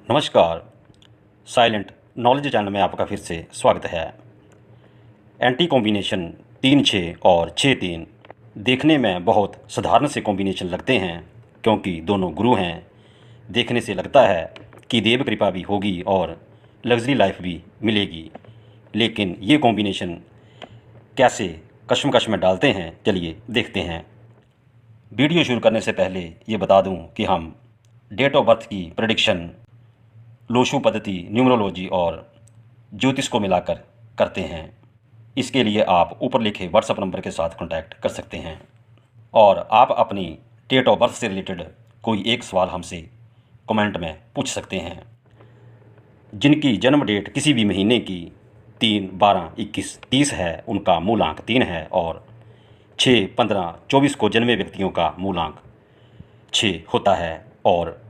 नमस्कार। Silent knowledge channel में आपका फिर से स्वागत है। एंटी कॉम्बिनेशन 3-6 और 6-3 देखने में बहुत साधारण से कॉम्बिनेशन लगते हैं क्योंकि दोनों गुरु हैं। देखने से लगता है कि देव कृपा भी होगी और लग्जरी लाइफ भी मिलेगी, लेकिन ये कॉम्बिनेशन कैसे कशमकश में डालते हैं, चलिए देखते हैं। वीडियो शुरू करने से पहले ये बता दूं कि हम डेट ऑफ बर्थ की प्रेडिक्शन लोशु पद्धति, न्यूमरोलॉजी और ज्योतिष को मिलाकर करते हैं। इसके लिए आप ऊपर लिखे व्हाट्सएप नंबर के साथ कांटेक्ट कर सकते हैं और आप अपनी डेट ऑफ बर्थ से रिलेटेड कोई एक सवाल हमसे कमेंट में पूछ सकते हैं। जिनकी जन्म डेट किसी भी महीने की 3, 12, 21, 30 है, उनका मूलांक 3 है और 6, 15, 24 को जन्मे व्यक्तियों का मूलांक 6 होता है और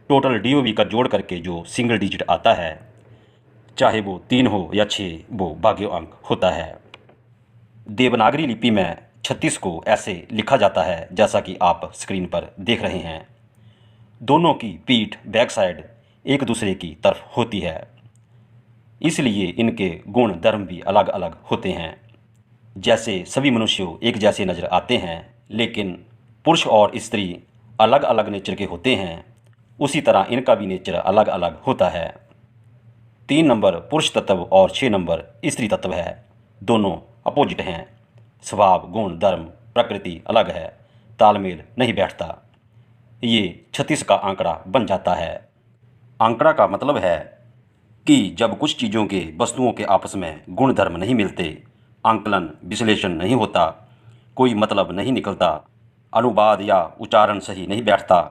टोटल DOV का जोड़ करके जो सिंगल डिजिट आता है, चाहे वो 3 हो या 6, वो भाग्य अंक होता है। देवनागरी लिपि में 36 को ऐसे लिखा जाता है जैसा कि आप स्क्रीन पर देख रहे हैं। दोनों की पीठ बैक साइड एक दूसरे की तरफ होती है, इसलिए इनके गुण धर्म भी अलग अलग होते हैं। जैसे सभी मनुष्य एक जैसे नज़र आते हैं, लेकिन पुरुष और स्त्री अलग अलग नेचर के होते हैं, उसी तरह इनका भी नेचर अलग अलग होता है। 3 नंबर पुरुष तत्व और 6 नंबर स्त्री तत्व है। दोनों अपोजिट हैं। स्वभाव, गुण, धर्म, प्रकृति अलग है, तालमेल नहीं बैठता। ये 36 का आंकड़ा बन जाता है। आंकड़ा का मतलब है कि जब कुछ चीज़ों के, वस्तुओं के आपस में गुण धर्म नहीं मिलते, आंकलन विश्लेषण नहीं होता, कोई मतलब नहीं निकलता, अनुवाद या उच्चारण सही नहीं बैठता,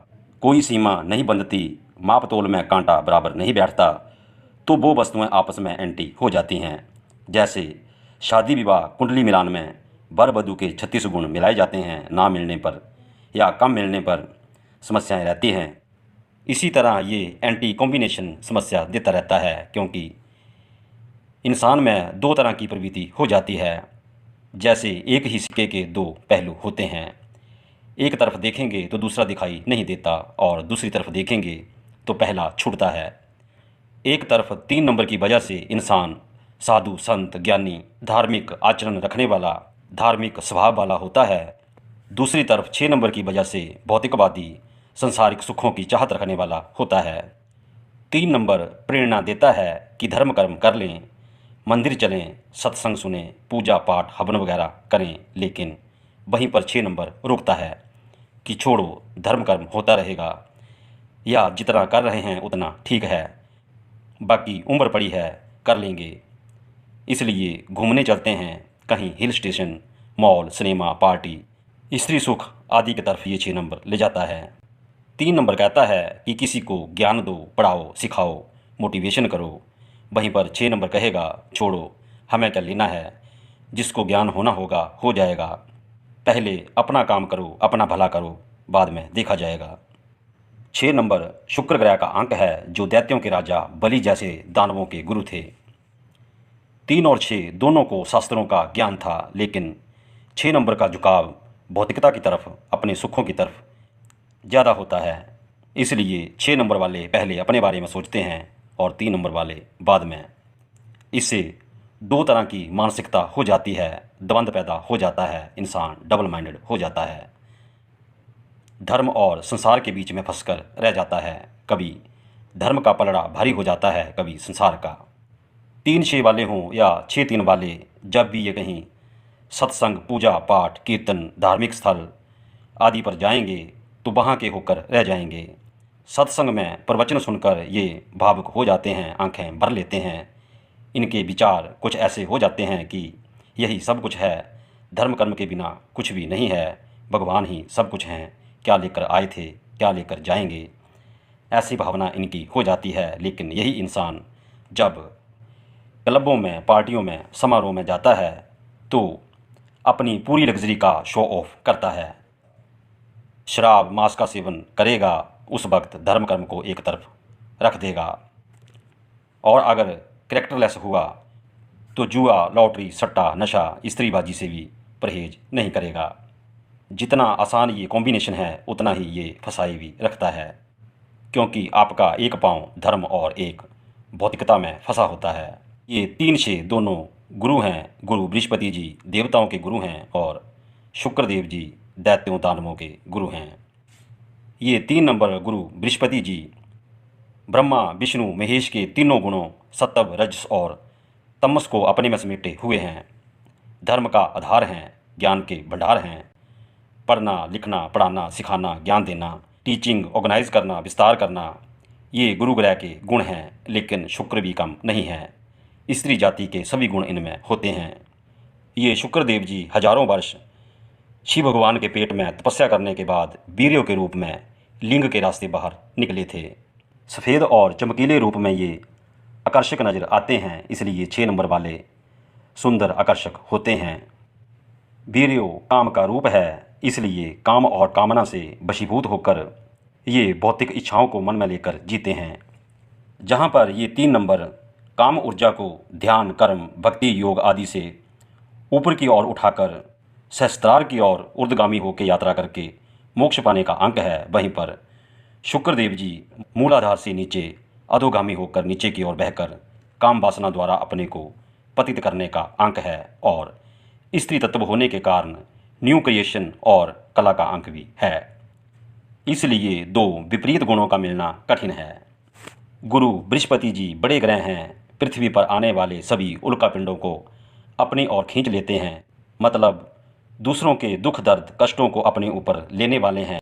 कोई सीमा नहीं बंधती, माप तोल में कांटा बराबर नहीं बैठता, तो वो वस्तुएं आपस में एंटी हो जाती हैं। जैसे शादी विवाह कुंडली मिलान में वर वधू के 36 गुण मिलाए जाते हैं, ना मिलने पर या कम मिलने पर समस्याएं रहती हैं। इसी तरह ये एंटी कॉम्बिनेशन समस्या देता रहता है, क्योंकि इंसान में 2 तरह की प्रवृत्ति हो जाती है। जैसे एक ही सिक्के के 2 पहलू होते हैं, एक तरफ देखेंगे तो दूसरा दिखाई नहीं देता और दूसरी तरफ देखेंगे तो पहला छूटता है। एक तरफ 3 नंबर की वजह से इंसान साधु, संत, ज्ञानी, धार्मिक आचरण रखने वाला, धार्मिक स्वभाव वाला होता है। दूसरी तरफ 6 नंबर की वजह से भौतिकवादी, संसारिक सुखों की चाहत रखने वाला होता है। 3 नंबर प्रेरणा देता है कि धर्म कर्म कर लें, मंदिर चलें, सत्संग सुने, पूजा पाठ हवन वगैरह करें, लेकिन वहीं पर 6 नंबर रोकता है कि छोड़ो, धर्म कर्म होता रहेगा, या जितना कर रहे हैं उतना ठीक है, बाकी उम्र पड़ी है, कर लेंगे। इसलिए घूमने चलते हैं कहीं hill station, mall, cinema, party, स्त्री सुख आदि की तरफ ये 6 नंबर ले जाता है। 3 नंबर कहता है कि किसी को ज्ञान दो, पढ़ाओ, सिखाओ, मोटिवेशन करो। वहीं पर 6 नंबर कहेगा, छोड़ो, हमें क्या लेना है, जिसको ज्ञान होना होगा हो जाएगा, पहले अपना काम करो, अपना भला करो, बाद में देखा जाएगा। 6 नंबर शुक्र ग्रह का अंक है, जो दैत्यों के राजा बलि जैसे दानवों के गुरु थे। 3 और 6 दोनों को शास्त्रों का ज्ञान था, लेकिन 6 नंबर का झुकाव भौतिकता की तरफ, अपने सुखों की तरफ ज़्यादा होता है। इसलिए 6 नंबर वाले पहले अपने बारे में सोचते हैं और 3 नंबर वाले बाद में। इससे 2 तरह की मानसिकता हो जाती है, द्वंद्व पैदा हो जाता है, इंसान डबल माइंडेड हो जाता है, धर्म और संसार के बीच में फंसकर रह जाता है। कभी धर्म का पलड़ा भारी हो जाता है, कभी संसार का। 3-6 वाले हों या 6-3 वाले, जब भी ये कहीं सत्संग, पूजा पाठ, कीर्तन, धार्मिक स्थल आदि पर जाएंगे तो वहाँ के होकर रह जाएंगे। सत्संग में प्रवचन सुनकर ये भावुक हो जाते हैं, आंखें भर लेते हैं। इनके विचार कुछ ऐसे हो जाते हैं कि यही सब कुछ है, धर्म कर्म के बिना कुछ भी नहीं है, भगवान ही सब कुछ हैं, क्या लेकर आए थे, क्या लेकर जाएंगे, ऐसी भावना इनकी हो जाती है। लेकिन यही इंसान जब क्लबों में, पार्टियों में, समारोह में जाता है तो अपनी पूरी लग्जरी का शो ऑफ करता है। शराब, मांस का सेवन करेगा, उस वक्त धर्म कर्म को एक तरफ रख देगा, और अगर कैरेक्टरलेस हुआ तो जुआ, लॉटरी, सट्टा, नशा, स्त्रीबाजी से भी परहेज नहीं करेगा। जितना आसान ये कॉम्बिनेशन है, उतना ही ये फसाई भी रखता है, क्योंकि आपका एक पाँव धर्म और एक भौतिकता में फंसा होता है। ये 3-6 दोनों गुरु हैं। गुरु बृहस्पति जी देवताओं के गुरु हैं और शुक्रदेव जी दैत्यों दानवों के गुरु हैं। ये 3 नंबर गुरु बृहस्पति जी ब्रह्मा विष्णु महेश के तीनों गुणों सत्व रजस और तमस को अपने में समेटे हुए हैं। धर्म का आधार हैं, ज्ञान के भंडार हैं। पढ़ना लिखना पढ़ाना सिखाना ज्ञान देना, टीचिंग ऑर्गेनाइज करना विस्तार करना, ये गुरु ग्रह के गुण हैं। लेकिन शुक्र भी कम नहीं है। स्त्री जाति के सभी गुण इनमें होते हैं। ये शुक्रदेव जी हजारों वर्ष शिव भगवान के पेट में तपस्या करने के बाद वीर्यों के रूप में लिंग के रास्ते बाहर निकले थे। सफ़ेद और चमकीले रूप में ये आकर्षक नज़र आते हैं, इसलिए 6 नंबर वाले सुंदर आकर्षक होते हैं। वीर्यो काम का रूप है, इसलिए काम और कामना से वशीभूत होकर ये भौतिक इच्छाओं को मन में लेकर जीते हैं। जहाँ पर ये 3 नंबर काम ऊर्जा को ध्यान कर्म भक्ति योग आदि से ऊपर की ओर उठाकर सहस्त्रार की ओर ऊर्ध्वगामी होकर यात्रा करके मोक्ष पाने का अंक है, वहीं पर शुक्रदेव जी मूलाधार से नीचे अधोगामी होकर नीचे की ओर बहकर काम वासना द्वारा अपने को पतित करने का अंक है और स्त्री तत्व होने के कारण न्यू क्रिएशन और कला का अंक भी है। इसलिए 2 विपरीत गुणों का मिलना कठिन है। गुरु बृहस्पति जी बड़े ग्रह हैं। पृथ्वी पर आने वाले सभी उल्कापिंडों को अपनी ओर खींच लेते हैं, मतलब दूसरों के दुख दर्द कष्टों को अपने ऊपर लेने वाले हैं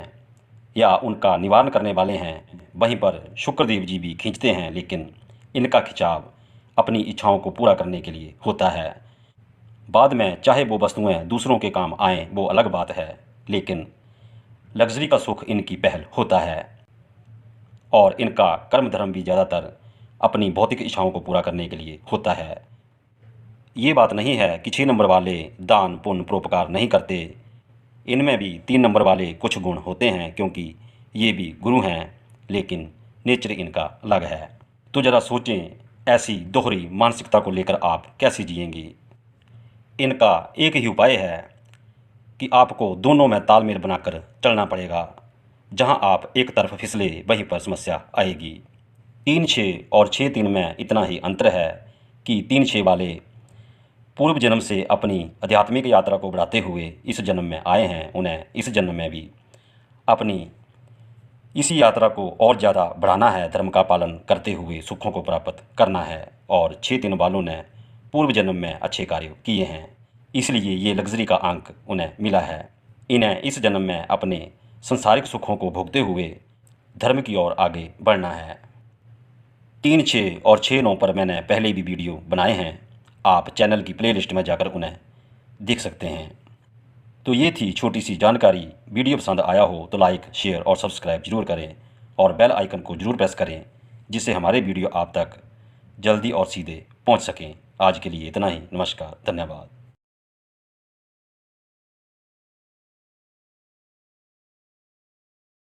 या उनका निवारण करने वाले हैं। वहीं पर शुक्रदेव जी भी खींचते हैं, लेकिन इनका खिंचाव अपनी इच्छाओं को पूरा करने के लिए होता है। बाद में चाहे वो वस्तुएं दूसरों के काम आएँ वो अलग बात है, लेकिन लग्जरी का सुख इनकी पहल होता है और इनका कर्म धर्म भी ज़्यादातर अपनी भौतिक इच्छाओं को पूरा करने के लिए होता है। ये बात नहीं है कि 6 नंबर वाले दान पुण्य परोपकार नहीं करते। इनमें भी 3 नंबर वाले कुछ गुण होते हैं, क्योंकि ये भी गुरु हैं, लेकिन नेचर इनका अलग है। तो ज़रा सोचें, ऐसी दोहरी मानसिकता को लेकर आप कैसे जिएंगे। इनका एक ही उपाय है कि आपको दोनों में तालमेल बनाकर चलना पड़ेगा। जहां आप एक तरफ फिसले वहीं पर समस्या आएगी। 3-6 और 6-3 में इतना ही अंतर है कि 3-6 वाले पूर्व जन्म से अपनी आध्यात्मिक यात्रा को बढ़ाते हुए इस जन्म में आए हैं। उन्हें इस जन्म में भी अपनी इसी यात्रा को और ज़्यादा बढ़ाना है, धर्म का पालन करते हुए सुखों को प्राप्त करना है। और 6-3 वालों ने पूर्व जन्म में अच्छे कार्य किए हैं, इसलिए ये लग्जरी का अंक उन्हें मिला है। इन्हें इस जन्म में अपने संसारिक सुखों को भोगते हुए धर्म की ओर आगे बढ़ना है। 3-6 और 6-9 पर मैंने पहले भी वीडियो बनाए हैं, आप चैनल की प्लेलिस्ट में जाकर उन्हें देख सकते हैं। तो ये थी छोटी सी जानकारी। वीडियो पसंद आया हो तो लाइक शेयर और सब्सक्राइब जरूर करें और बेल आइकन को जरूर प्रेस करें, जिससे हमारे वीडियो आप तक जल्दी और सीधे पहुंच सकें। आज के लिए इतना ही। नमस्कार, धन्यवाद।